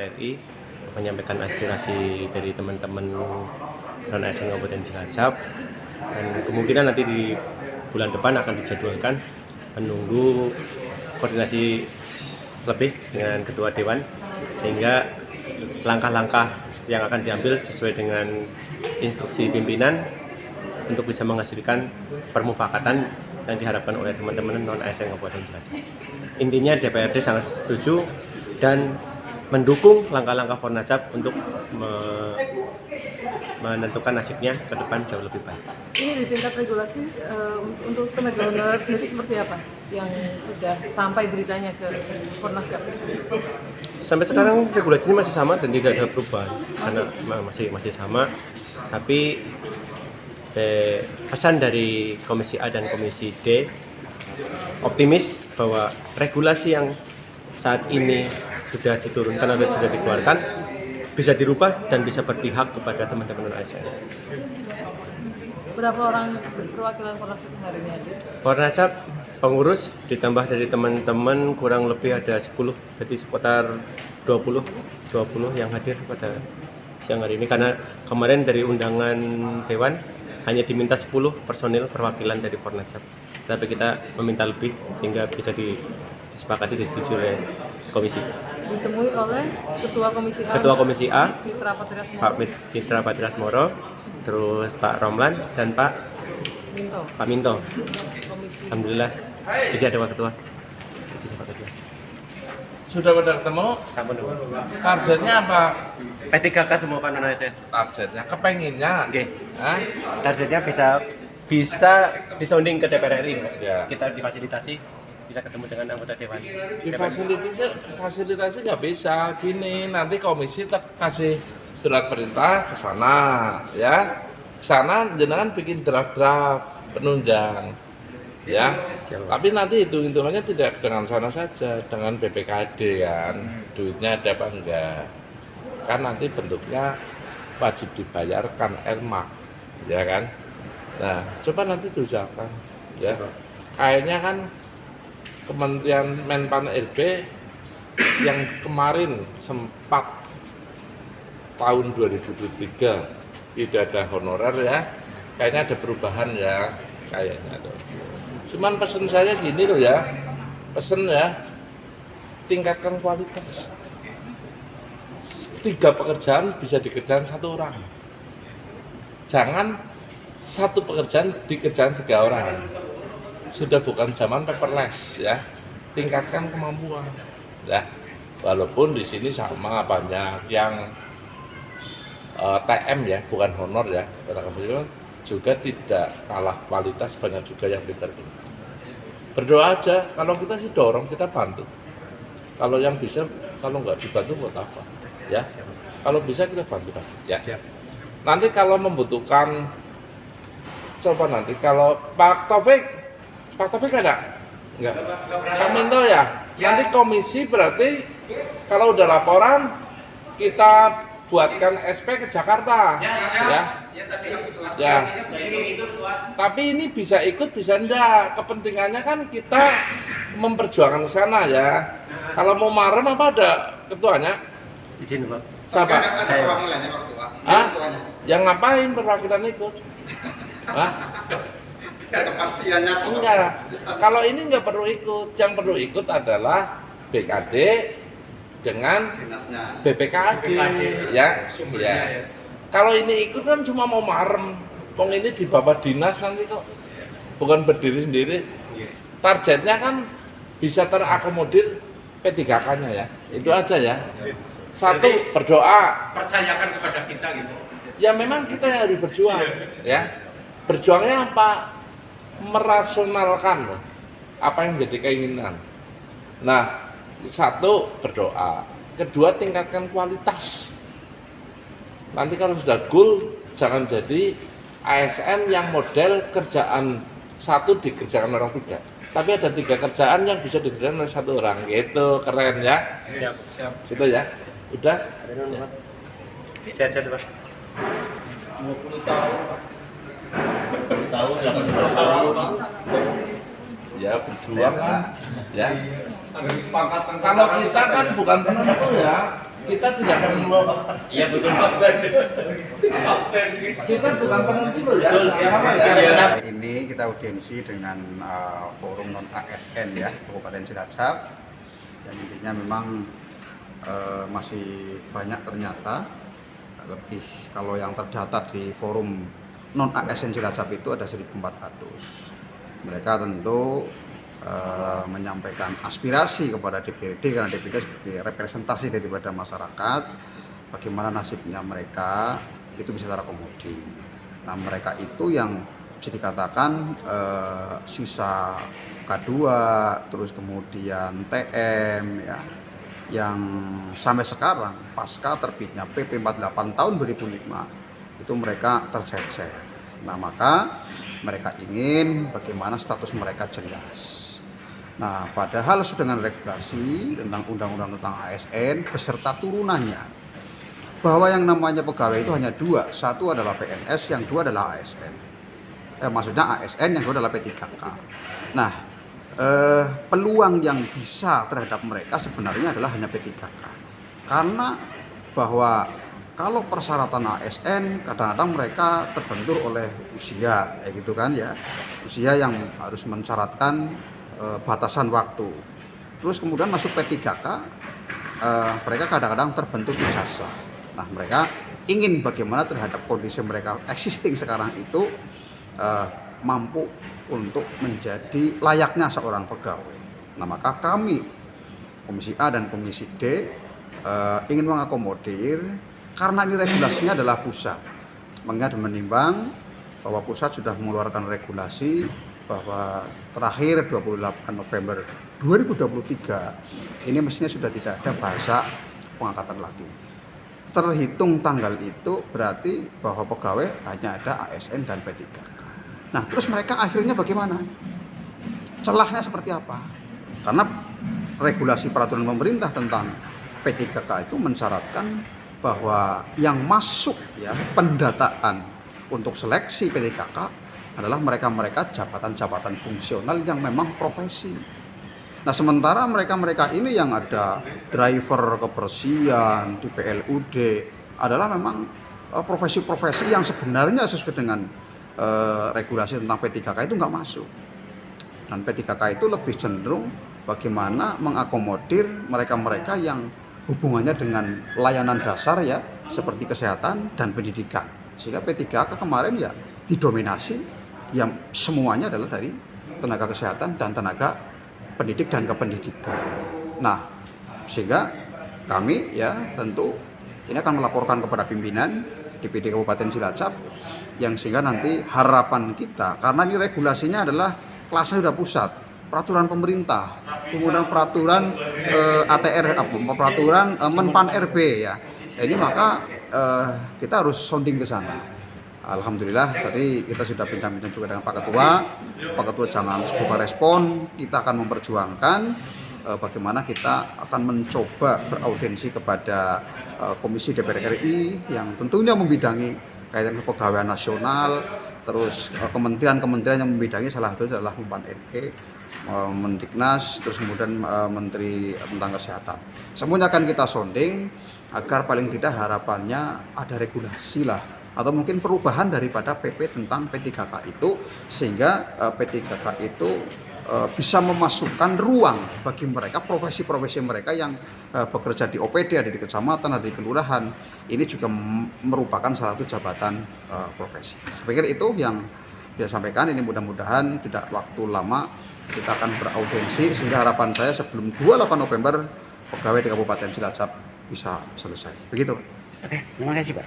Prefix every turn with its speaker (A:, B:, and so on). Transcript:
A: DPR RI menyampaikan aspirasi dari teman-teman non-ASN Kabupaten Cilacap, dan kemungkinan nanti di bulan depan akan dijadwalkan, menunggu koordinasi lebih dengan Ketua Dewan sehingga langkah-langkah yang akan diambil sesuai dengan instruksi pimpinan untuk bisa menghasilkan permufakatan yang diharapkan oleh teman-teman non-ASN Kabupaten Cilacap. Intinya DPRD sangat setuju dan mendukung langkah-langkah Fornasab untuk menentukan nasibnya ke depan jauh lebih baik.
B: Ini di tingkat regulasi untuk tenaga honorer sendiri seperti apa yang sudah sampai beritanya ke Fornasab?
A: Sampai sekarang regulasinya masih sama dan tidak ada perubahan karena masih sama, tapi pesan dari Komisi A dan Komisi D optimis bahwa regulasi yang saat ini sudah diturunkan atau sudah dikeluarkan bisa dirubah dan bisa berpihak kepada teman-teman non-ASN.
B: Berapa orang perwakilan Fornasab hari ini hadir?
A: Fornasab pengurus ditambah dari teman-teman kurang lebih ada 10, jadi sekitar 20 yang hadir pada siang hari ini, karena kemarin dari undangan Dewan hanya diminta 10 personil perwakilan dari Fornasab, tapi kita meminta lebih sehingga bisa disepakati, disetujui oleh komisi.
B: Ditemui oleh
A: Ketua Komisi A,
B: Pak
A: Mitra Patras Moro, terus Pak Romlan dan Pak Minto. Alhamdulillah, tidak ada Pak Ketua.
C: Sudah pada ketemu?
A: Sama dong.
C: Targetnya apa?
A: P3K semua Pak non-ASN.
C: Targetnya kepenginnya.
A: Oke.
C: Hah?
A: Targetnya bisa disounding ke DPR RI.
C: Ya.
A: Kita difasilitasi bisa ketemu dengan anggota Dewan.
C: Fasilitasi nggak bisa. Gini, nanti komisi kasih surat perintah ke sana, ya. Ke sana jenengan bikin draft penunjang, ya.
A: Siap.
C: Tapi nanti hitung-hitungannya tidak dengan sana saja, dengan BPKD kan. Duitnya ada apa enggak? Kan nanti bentuknya wajib dibayarkan RMAK, ya kan? Nah, coba nanti diusahakan, ya. Kayaknya kan Kementerian Menpan RB yang kemarin sempat tahun 2023 tidak ada honorer, ya, kayaknya ada perubahan, ya, kayaknya tuh. Cuman pesan saya gini loh, ya, pesen ya, tingkatkan kualitas. 3 pekerjaan bisa dikerjakan 1 orang, jangan 1 pekerjaan dikerjakan 3 orang. Sudah bukan zaman paperless, ya. Tingkatkan kemampuan, ya. Walaupun di sini sama banyak yang TM, ya, bukan honor, ya. Juga tidak kalah kualitas, banyak juga yang pintar-pintar. Berdoa aja, kalau kita sih dorong, kita bantu. Kalau yang bisa, kalau nggak dibantu buat apa, ya. Kalau bisa kita bantu pasti, ya. Nanti kalau membutuhkan, coba nanti kalau Pak Taufik ada? Enggak. Pak Minto, ya? Nanti komisi berarti kalau udah laporan kita buatkan SP ke Jakarta. Ya. Tapi ini bisa ikut bisa enggak? Kepentingannya kan kita memperjuangkan ke sana, ya. Kalau mau marem apa ada ketuanya?
A: Izin, Pak.
C: Siapa?
D: Saya. Perwakilannya Pak Ketua.
C: Hah? Yang ngapain perwakilan ikut? Hah?
D: Kepastiannya
C: Enggak. Kalau ini enggak perlu ikut. Yang perlu ikut adalah BKD dengan BPKD, ya. Kalau ini ikut kan cuma mau marem. Wong ini di bawah dinas nanti kok. Bukan berdiri sendiri. Targetnya kan bisa terakomodir P3K-nya, ya. Itu aja, ya. 1, berdoa.
E: Percayakan kepada kita gitu.
C: Ya memang kita yang harus berjuang, ya. Berjuangnya apa? Merasionalkan apa yang menjadi keinginan. Nah, 1, berdoa. 2, tingkatkan kualitas. Nanti kalau sudah goal, jangan jadi ASN yang model kerjaan 1 dikerjakan orang 3. Tapi ada 3 kerjaan yang bisa dikerjakan oleh 1 orang. Gitu, keren, ya.
A: Siap.
C: Gitu, ya. Udah?
A: Ya. Sehat-sehat, Pak.
E: 20 tahun.
D: 10 tahun, 80 tahun.
C: Ya, berjuang kan. Ya.
E: Agar sepakat
C: Kalau kita kan bukan penentu, ya. kita tidak menentu.
E: Iya betul Pak.
C: Kita bukan penentu loh ya.
E: Betul.
C: Sama ya.
E: Iya.
D: Hari ini kita audiensi dengan forum non ASN ya Kabupaten Cilacap, yang intinya memang masih banyak ternyata, lebih kalau yang terdata di forum non ASN Cilacap itu ada 1.400. Mereka tentu menyampaikan aspirasi kepada DPRD, karena DPRD sebagai representasi daripada masyarakat, bagaimana nasibnya mereka itu bisa terakomodir. Nah, mereka itu yang bisa dikatakan sisa K2, terus kemudian TM ya, yang sampai sekarang pasca terbitnya PP 48 tahun 2005 itu mereka tercecer. Nah, maka mereka ingin bagaimana status mereka jelas. Nah, padahal sudah dengan regulasi tentang undang-undang tentang ASN beserta turunannya, bahwa yang namanya pegawai itu hanya dua, satu adalah PNS, yang dua adalah ASN. Maksudnya ASN, yang dua adalah P3K. Nah, peluang yang bisa terhadap mereka sebenarnya adalah hanya P3K, karena bahwa kalau persyaratan ASN kadang-kadang mereka terbentur oleh usia, gitu kan ya, usia yang harus mensyaratkan batasan waktu. Terus kemudian masuk P3K, mereka kadang-kadang terbentur ijazah. Nah, mereka ingin bagaimana terhadap kondisi mereka existing sekarang itu mampu untuk menjadi layaknya seorang pegawai. Nah, maka kami Komisi A dan Komisi D ingin mengakomodir, karena ini regulasinya adalah pusat. Mengingat dan menimbang bahwa pusat sudah mengeluarkan regulasi bahwa terakhir 28 November 2023 ini mestinya sudah tidak ada bahasa pengangkatan lagi. Terhitung tanggal itu berarti bahwa pegawai hanya ada ASN dan P3K. Nah, terus mereka akhirnya bagaimana? Celahnya seperti apa? Karena regulasi peraturan pemerintah tentang P3K itu mensyaratkan bahwa yang masuk ya pendataan untuk seleksi P3K adalah mereka-mereka jabatan-jabatan fungsional yang memang profesi. Nah, sementara mereka-mereka ini yang ada driver kebersihan di PLUD adalah memang profesi-profesi yang sebenarnya sesuai dengan regulasi tentang P3K itu nggak masuk. Dan P3K itu lebih cenderung bagaimana mengakomodir mereka-mereka yang hubungannya dengan layanan dasar ya, seperti kesehatan dan pendidikan. Sehingga P3K kemarin ya didominasi yang semuanya adalah dari tenaga kesehatan dan tenaga pendidik dan kependidikan. Nah, sehingga kami ya tentu ini akan melaporkan kepada pimpinan DPD Kabupaten Cilacap, yang sehingga nanti harapan kita, karena ini regulasinya adalah kelasnya sudah pusat, peraturan pemerintah, kemudian peraturan ATR, peraturan Menpan RB ya. Ini maka kita harus sounding ke sana. Alhamdulillah tadi kita sudah bincang-bincang juga dengan Pak Ketua. Pak Ketua jangan buka respon, kita akan memperjuangkan bagaimana kita akan mencoba beraudiensi kepada Komisi DPR RI yang tentunya membidangi kaitan kepegawaian nasional, terus kementerian-kementerian yang membidangi, salah satunya adalah Menpan RB, Mendiknas, terus kemudian Menteri tentang Kesehatan. Semuanya akan kita sounding agar paling tidak harapannya ada regulasi lah, atau mungkin perubahan daripada PP tentang P3K itu, sehingga P3K itu bisa memasukkan ruang bagi mereka, profesi-profesi mereka yang bekerja di OPD, ada di kecamatan, ada di kelurahan. Ini juga merupakan salah satu jabatan profesi. Saya pikir itu yang dia sampaikan. Ini mudah-mudahan tidak waktu lama kita akan beraudiensi, sehingga harapan saya sebelum 28 November pegawai di Kabupaten Cilacap bisa selesai. Begitu.
F: Oke, terima kasih Pak.